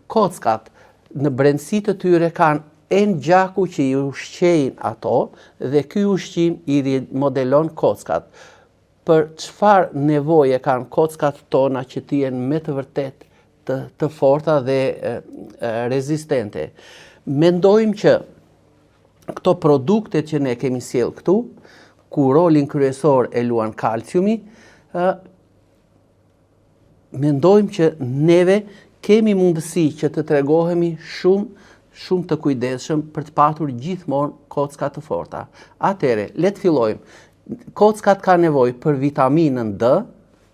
Kockat në brendësi të tyre kanë gjaku që i ushqejnë ato dhe ky ushqim i modelon kockat. Për çfarë nevoje kanë kockat tona që të jenë me të vërtet të forta dhe rezistente. Mendojmë që këto produkte që ne kemi sjell këtu, ku rolin kryesor e luan kalciumi, mendojmë që neve kemi mundësi që të tregohemi shumë të kujdesshëm për të patur gjithmonë kocka të forta. Atëre, le të fillojmë. Kockat ka nevojë për vitaminën D,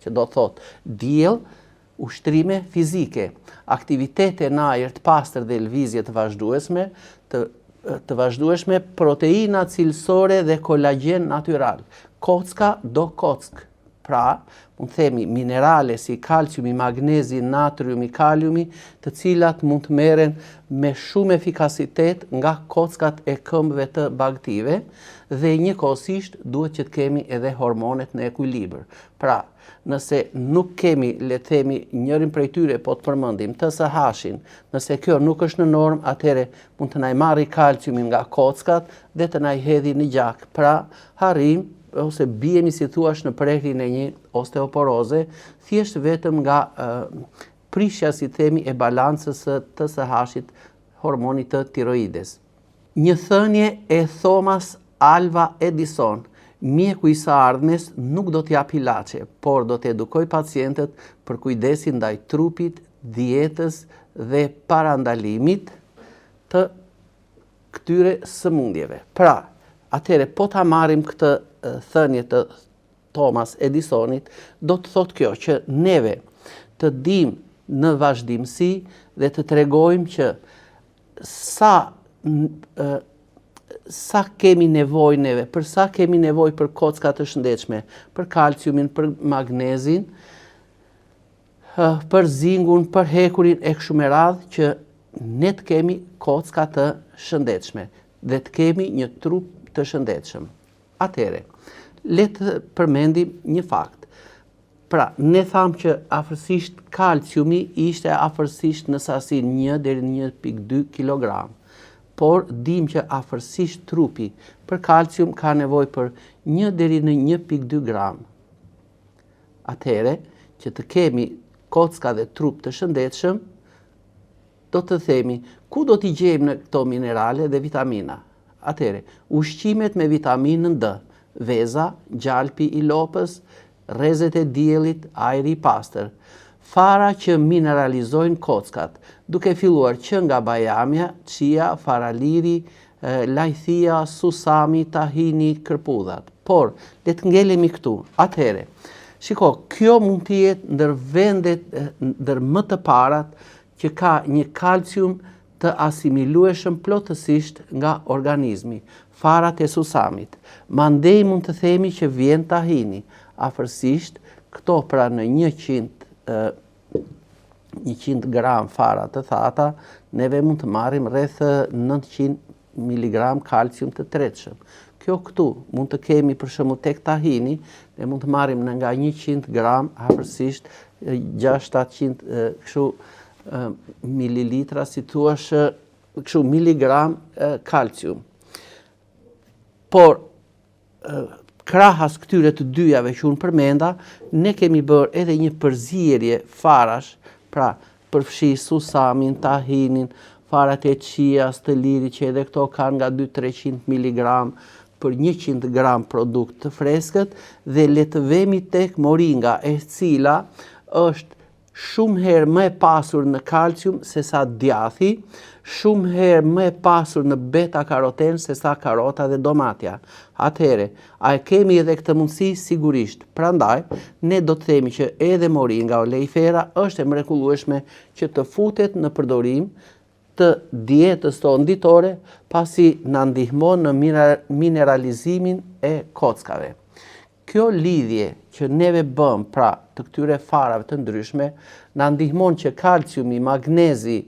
që do të thotë diell, ushtrime fizike, aktivitete në ajër të pastër dhe lëvizje të vazhdueshme, proteina cilësore dhe kolagjen natyral. Kocka do kock. Pra, mund të themi minerale si kalciumi, magnezi, natriumi, kaliumi, të cilat mund të merren me shumë efikasitet nga kockat e këmbëve të bagëtive dhe njëkohësisht duhet që të kemi edhe hormonet në ekuilibër. Pra, nëse nuk kemi, le të themi, njërin prej tyre, po të përmendim TSH-in, nëse kjo nuk është në normë, atëherë mund të na marrë kalciumin nga kockat dhe të na hedhë në gjak. Pra, harrim ose bijemi si thuaç në prekjen e një osteoporoze, thjesht vetëm nga prishja, si themi, e balancës së TSH-it, hormonit të tiroides. Një thënie e Thomas Alva Edison, mjeku i së ardhmes nuk do të jap ilaçe, por do të edukoj pacientët për kujdesin ndaj trupit, dietës dhe parandalimit të këtyre sëmundjeve. Pra, atëre po ta marrim këtë thënie të Thomas Edisonit, do të thotë kjo që neve të dim në vazhdimsi dhe të tregojmë që sa kemi nevojë neve, për sa kemi nevojë për kocka të shëndetshme, për kalciumin, për magnezin, për zingun, për hekurin e kështu me radhë, që ne të kemi kocka të shëndetshme dhe të kemi një trup të shëndetshëm. Atëre, le të përmendim një fakt. Pra, ne thamë që afërsisht kalciumi ishte afërsisht në sasinë 1 deri në 1,2 kg. Por dim që afërsisht trupi për kalcium ka nevojë për 1 deri në 1,2 gram. Atëre, që të kemi kocka dhe trup të shëndetshëm, do të themi ku do t'i gjejmë në këto minerale dhe vitamina. Atëre, ushqimet me vitaminën D, veza, gjalpi i lopës, rrezet e diellit, ajri i pastër, fara që mineralizojnë kockat, duke filluar që nga bajamja, chia, faraliri, lajthia, susami, tahini, kërpudhat. Por, le të ngelemi këtu. Atëre, shiko, kjo mund të jetë ndër vendet ndër më të parat që ka një kalcium të asimilueshëm plotësisht nga organizmi, farat e susamit. Mandej mund të themi që vjen tahini, afërsisht këto pra në 100 gram fara të thata, neve mund të marrim rreth 900 mg kalcium të tretshëm. Kjo këtu mund të kemi për shembull tek tahini, ne mund të marrim nga 100 gram afërsisht 600-700 kështu mililitra, si thuash kështu miligram kalcium. Por krahas këtyre të dyjave që unë përmenda, ne kemi bërë edhe një përzierje farash, pra përfshi susamin, tahinin, farat e qias, të liri, që edhe këto kanë nga 200-300 mg për 100 gram produkt të freskët, dhe le të vemi tek moringa, e cila është shumë herë më e pasur në kalcium se sa djathi, shumë herë më e pasur në beta karoten se sa karota dhe domatja. Atëhere, a e kemi edhe këtë mundësi? Sigurisht. Prandaj, ne do të themi që edhe moringa oleifera është e mrekullueshme që të futet në përdorim të dietës tonë ditore, pasi na ndihmon në mineralizimin e kockave. Kjo lidhje që neve bëm pra të këtyre farave të ndryshme, na ndihmon që kalciumi, magnezi,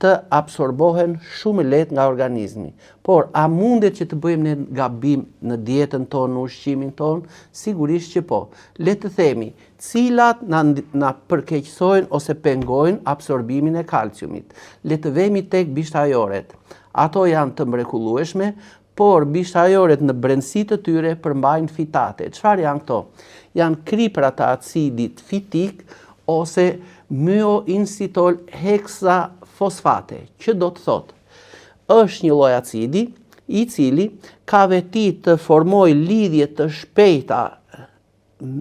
të absorbohen shumë lehtë nga organizmi. Por, a mundet që të bëjmë ne gabim në dietën tonë, në ushqimin tonë? Sigurisht që po. Le të themi, cilat na përkeqësojnë ose pengojnë absorbimin e kalciumit. Le të vemi tek bishtajoret. Ato janë të mrekullueshme, por bishtajoret në brendësi të tyre përmbajnë fitate. Çfarë janë këto? Janë kripra të acidit fitik ose myoinsitol heksafosfate, që do të thotë, është një lloj acidi i cili ka veti të formojë lidhje të shpejta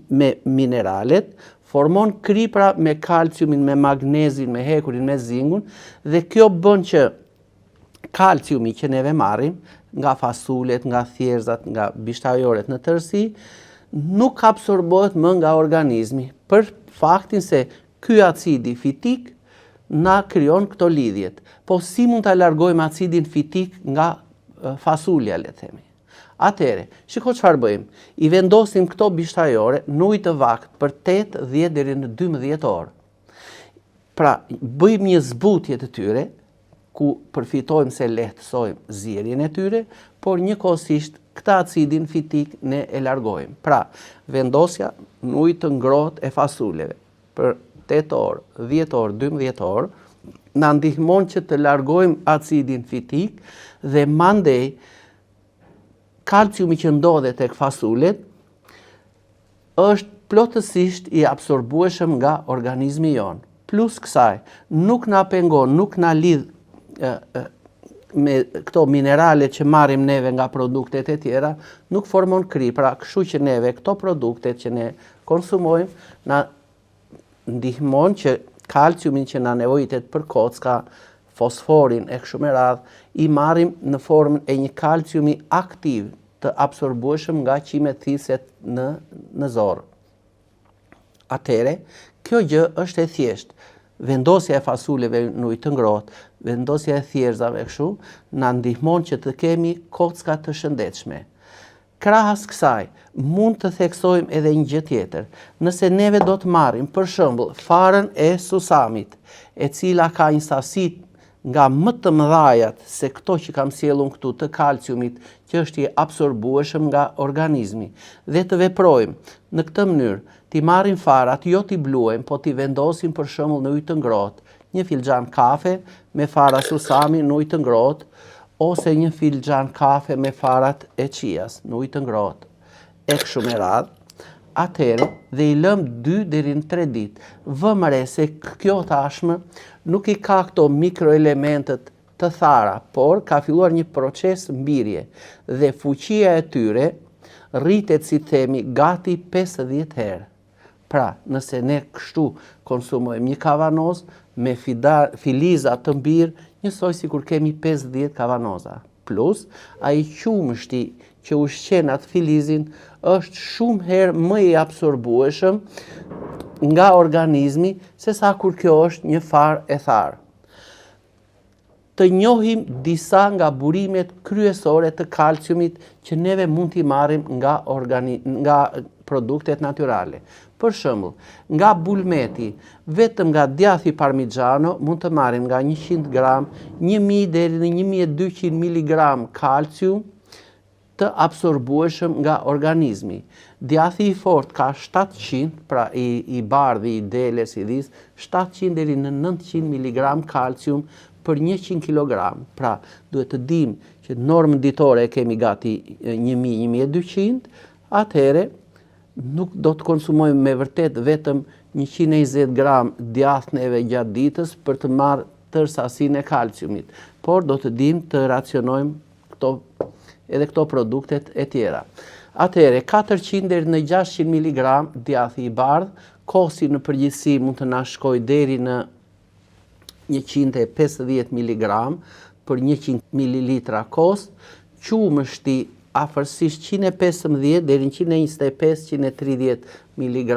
me mineralet, formon kripra me kalciumin, me magnezin, me hekurin, me zingun, dhe kjo bën që kalciumi që neve marrim nga fasulet, nga thjerrzat, nga bishtajoret në tërësi, nuk absorbohet më nga organizmi, për faktin se ky acidi fitik na krijon këto lidhjet. Po si mund ta largojmë acidin fitik nga fasulja, le të themi? Atëherë, shiko çfarë bëjmë. I vendosim këto bishtajore në ujë të vakt për 8, 10 deri në 12 orë. Pra, bëjmë një zbutje të tyre, ku përfitojmë se lehtësojmë zjerjen e tyre, por njëkohësisht këtë acidin fitik ne e largojmë. Pra, vendosja në ujë të ngrohtë e fasuleve për 8 orë, 10 orë, 12 orë, na ndihmon që të largojmë acidin fitik dhe mandej kalciumi që ndodhet tek fasulet është plotësisht i absorbueshëm nga organizmi jon. Plus kësaj, nuk na pengon, nuk na lidh me këto minerale që marrim neve nga produktet e tjera, nuk formon kripra, kështu që neve këto produktet që ne konsumojmë na ndihmon që kalciumin që na nevojitet për kocka, fosforin e kështu me radhë, i marrim në formën e një kalciumi aktiv të absorbueshëm nga qimethiset në zorë. Atëre, kjo gjë është e thjeshtë. Vendosja e fasuleve në ujë të ngrohtë, vendosja e thjerrzave kështu, na ndihmon që të kemi kocka të shëndetshme. Krahas kësaj, mund të theksojmë edhe një gjë tjetër. Nëse neve do të marrim, për shembull, farën e susamit, e cila ka një sasi nga më të mëdhajat se këto që kam sjellun këtu të kalciumit, që është i absorbueshëm nga organizmi, dhe të veprojmë në këtë mënyrë, t'i marrim farat, jo t'i bluajmë, po t'i vendosim për shembull në ujë të ngrohtë, një filxhan kafe me fara susami në ujë të ngrohtë, ose një filxhan kafe me farat e chias në ujë të ngrohtë, e kështu me radhë, atëherë dhe i lëm 2 deri në 3 ditë. Vëmë re se kjo tashmë nuk i ka këto mikroelementet të thara, por ka filluar një proces mbirje dhe fuqia e tyre rritet, si themi, gati 50 herë. Pra, nëse ne kështu konsumojmë një kavanoz me filiza të mbirë, njësoj si kur kemi 50 kavanoza. Plus, ai qumështi që ushqen atë filizin është shumë herë më i absorbueshëm nga organizmi se sa kur kjo është një farë e tharë. Të njohim disa nga burimet kryesore të kalciumit që neve mund t'i marrim nga produktet natyrale. Për shembull, nga bulmeti, vetëm nga djathi parmigiano mund të marrim nga 100 gram, 1000 deri në 1200 mg kalcium të absorbueshëm nga organizmi. Djathi i fortë ka 700, pra i bardhi, i deles, i dhis, 700 deri në 900 mg kalcium për 100 kg. Pra, duhet të dim që normën ditore kemi gati 1000-1200, atëherë nuk do të konsumojmë me vërtet vetëm 120 gram djath neve gjatë ditës për të marrë tërë sasinë e kalciumit, por do të dim të racionojmë edhe këto produktet e tjera. Atëherë, 400 deri në 600 mg djathi i bardh, kosi në përgjithësi mund të na shkojë deri në 150 mg për 100 ml kos, qumështi afërsisht 115 deri në 125-130 mg,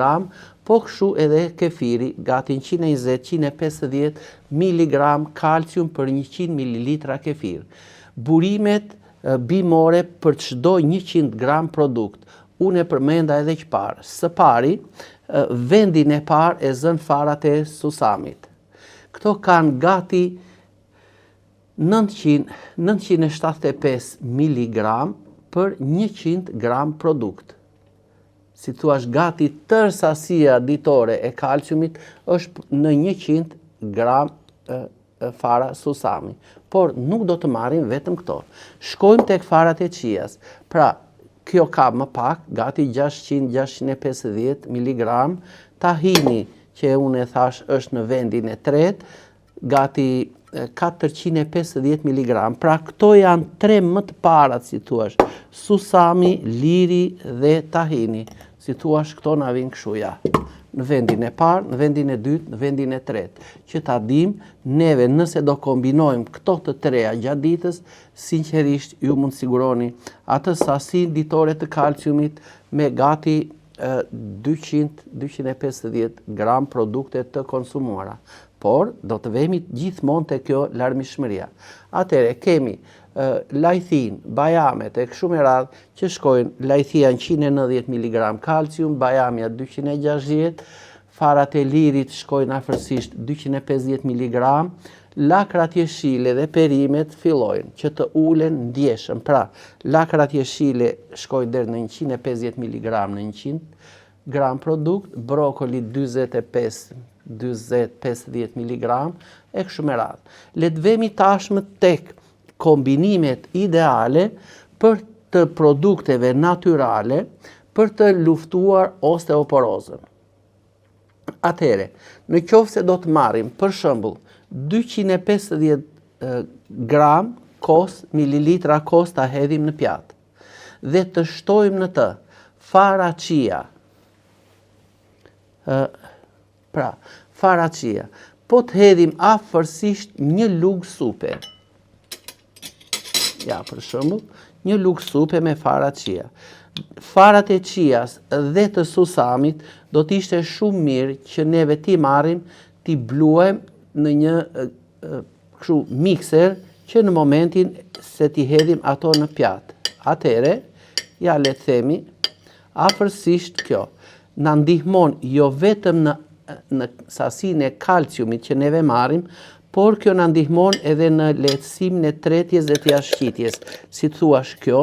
po kështu edhe kefiri, gati 120-150 mg kalcium për 100 ml kefir. Burimet bimore për çdo 100 gram produkt. Unë e përmenda edhe që parë. Së pari, vendin e parë e zën farat e susamit. Këto kanë gati 975 mg për 100 gram produkt. Si thua gati tërë sasia ditore e kalciumit është në 100 gram fara susami. Por nuk do të marrim vetëm këto. Shkojmë tek farat e qijas. Pra, kjo ka më pak, gati 600-650 mg. Tahini, që unë e thash është në vendin e tretë, gati 450 mg. Pra, këto janë tre më të parat, si thuash, susami, liri dhe tahini. Si thuash, këto na vinë këshuja. Në vendin e parë, në vendin e dytë, në vendin e tretë. Që ta dim, neve nëse do kombinojmë këto të treja gjatë ditës, sinqerisht ju mund siguroni atë sasi ditore të kalciumit me gati 200-250 gram produkte të konsumuara. Por, do të vemi gjithmonë të kjo larmishmëria. Atere, kemi lajthin, bajamet e kështu me radhë që shkojnë lajthia në 190 mg kalcium, bajamja 260, farat e lirit shkojnë afërsisht 250 mg, lakrat jeshile dhe perimet fillojnë që të ulen ndjeshëm. Pra, lakrat jeshile shkojnë deri në 150 mg në 100 gram produkt, brokoli 25-50 mg e kështu me radhë. Le të vemi tashmë tek kombinimet ideale për të produkteve natyrale për të luftuar osteoporozën. Atere, në qoftë se do të marrim, për shembull, 250 gram kos, mililitra kos ta hedhim në pjatë dhe të shtojmë në të fara qia. Pra, fara qia. Po të hedhim afërsisht një lugë supe. Ja, për shembull, një lugë supe me fara qia. Farat e qias dhe të susamit do t'ishte shumë mirë që neve ti marrim, ti bluajmë në një kështu mikser që në momentin se ti hedhim ato në pjatë. Atere, ja le të themi, afërsisht kjo, na ndihmon jo vetëm në sasinë e kalciumit që neve marrim, por kjo na ndihmon edhe në lehtësimin e tretjes dhe të jashtëqitjes. Si thuash kjo,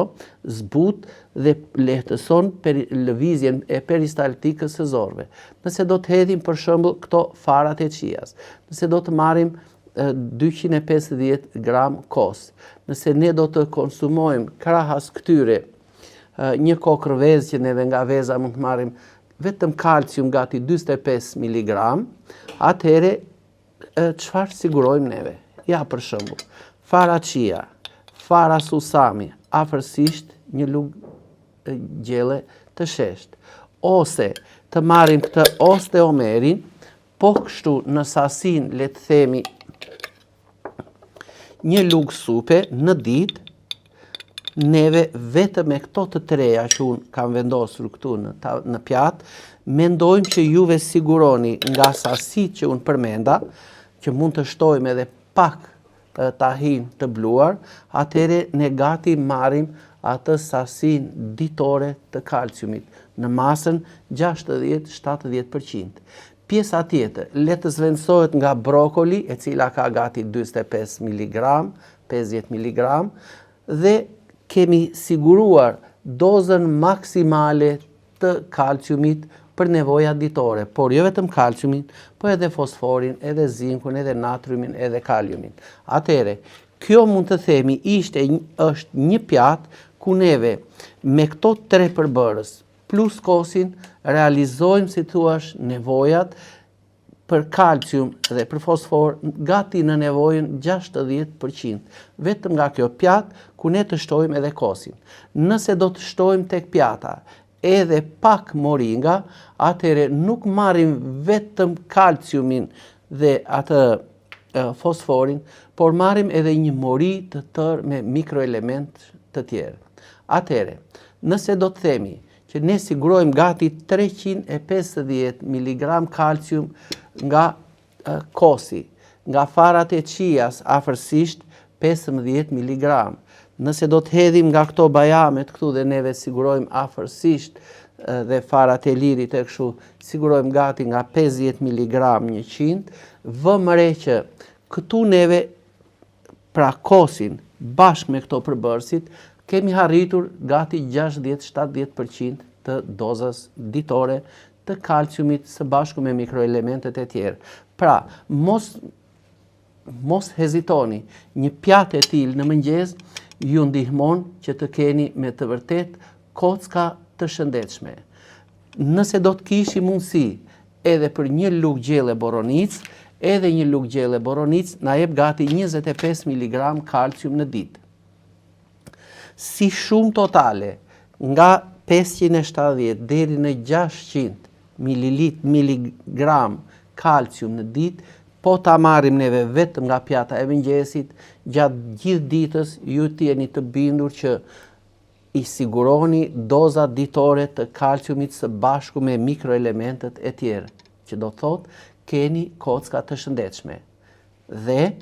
zbut dhe lehtëson lëvizjen e peristaltikës së zorëve. Nëse do të hedhim për shembull këto farat e qias, nëse do të marrim 250 gram kos, nëse ne do të konsumojmë krahas këtyre një kokër vezë që neve nga veza mund të marrim vetëm kalcium gati 25 mg, atëhere çfarë sigurojmë neve? Ja, për shembull, fara qia, fara susami, afërsisht një lugë gjelle të sheshtë. Ose të marrim këtë osteomerin, po kështu në sasin, le të themi, një lugë supe në ditë, neve vetëm me këto të treja që unë kam vendosur këtu në pjatë, mendojmë që juve siguroni nga sasit që unë përmenda, që mund të shtojmë edhe pak tahin të bluar, atëre ne gati marrim atë sasin ditore të kalciumit në masën 60-70%. Pjesa tjetër, le të zvendësohet nga brokoli, e cila ka gati 25 mg, 50 mg, dhe kemi siguruar dozën maksimale të kalciumit për nevojat ditore, por jo vetëm kalciumin, po edhe fosforin, edhe zinkun, edhe natriumin, edhe kaliumin. Atere, kjo mund të themi është një pjatë ku neve me këto tre përbërës plus kosin realizojmë, si thuash, nevojat për kalcium dhe për fosfor gati në nevojën 60%. Vetëm nga kjo pjatë ku ne të shtojmë edhe kosin. Nëse do të shtojmë tek pjata edhe pak moringa, atëre nuk marrim vetëm kalciumin dhe atë fosforin, por marrim edhe një mori të tërë me mikroelement të tjerë. Atëre, nëse do të themi që ne sigurojmë gati 350 mg kalcium nga kosi, nga farat e qias afërsisht 15 mg. Nëse do të hedhim nga këto bajamet këtu dhe neve sigurojmë afërsisht dhe farat e lirit e kështu, sigurojmë gati nga 50 mg 100, vëmë re që këtu neve pra kosin bashkë me këto përbërësit, kemi arritur gati 60-70% të dozës ditore të kalciumit së bashku me mikroelementet e tjerë. Pra, mos hezitoni, një pjatë e tillë në mëngjes ju ndihmon që të keni me të vërtet kocka të shëndetshme. Nëse do të kishi mundësi edhe për një lugë gjelle boronic, edhe një lugë gjelle boronic na jep gati 25 mg kalcium në ditë. Si shumë totale, nga 570 deri në 600 miligram kalcium në ditë, po ta marrim neve vetëm nga pjata e mëngjesit, gjatë gjithë ditës ju t'jeni të bindur që i siguroni doza ditore të kalciumit së bashku me mikroelementet e tjerë, që do thotë keni kocka të shëndetshme. Dhe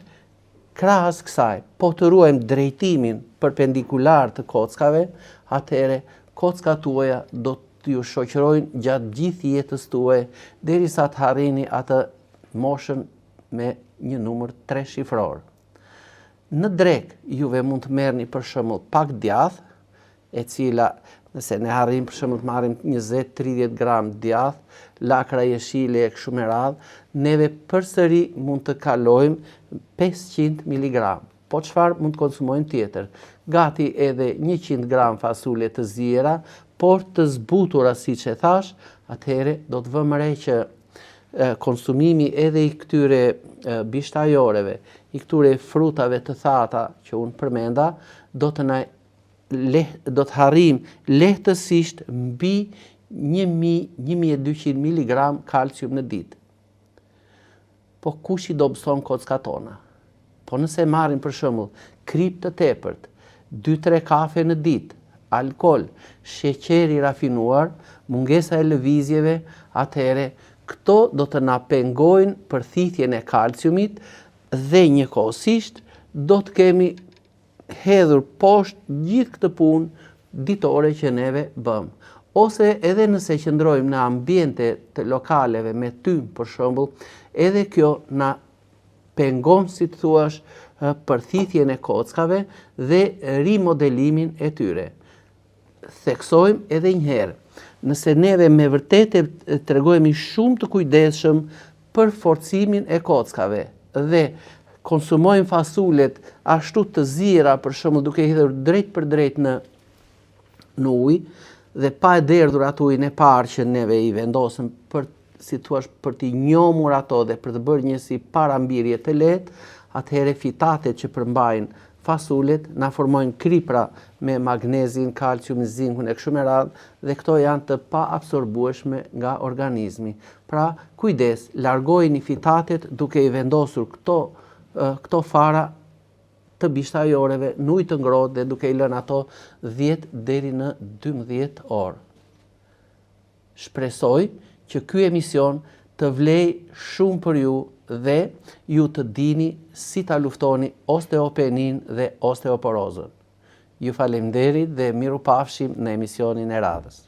krahas kësaj, po të ruajmë drejtimin perpendikular të kockave, atëherë kockat tuaja do t'ju shoqërojnë gjatë gjithë jetës tuaj derisa të arrini atë moshën me një numër 3 shifror. Në drek juve mund të merrni për shembull pak djath, e cila nëse ne arrim për shembull të marrim 20-30 gram djath, lakra jeshile e kështu me radhë, neve përsëri mund të kalojmë 500 mg. Po çfarë mund të konsumojmë tjetër? Gati edhe 100 gram fasule të ziera, por të zbutura siç e thash, atëherë do të vëmë re që konsumimi edhe i këtyre bishtajoreve, i këtyre frutave të thata që unë përmenda, do të harrim lehtësisht mbi 1200 mg kalcium në ditë. Po kush i dobëson kockat tona? Po nëse marrim për shembull krip të tepërt, 2-3 kafe në ditë, alkool, sheqeri rafinuar, mungesa e lëvizjeve, atëherë këto do të na pengojnë përthithjen e kalciumit dhe njëkohësisht do të kemi hedhur poshtë gjithë këtë punë ditore që neve bëm. Ose edhe nëse qëndrojmë në ambiente të lokaleve me tym për shembull, edhe kjo na pengon, si të thuash, përthithjen e kockave dhe rimodelimin e tyre. Theksojmë edhe një herë, nëse neve me vërtet tregojmë shumë të kujdesshëm për forcimin e kockave dhe konsumojmë fasulet ashtu të ziera, për shembull duke i hedhur drejt për drejt në ujë dhe pa e derdhur atë ujin e parë që neve i vendosëm për, si thua, për t'i njomur ato dhe për të bërë një si parambirje të lehtë, atëherë fitatet që përmbajnë fasulet na formojnë kripra me magnezin, kalcium, zinkun e kështu me radhë dhe këto janë të pa absorbueshme nga organizmi. Pra, kujdes, largojini fitatet duke i vendosur këto fara të bishtajoreve në ujë të ngrohtë dhe duke i lënë ato 10 deri në 12 orë. Shpresoj që ky emision të vlej shumë për ju dhe ju të dini si ta luftoni osteopenin dhe osteoporozën. Ju faleminderit dhe mirupafshim në emisionin e radhës.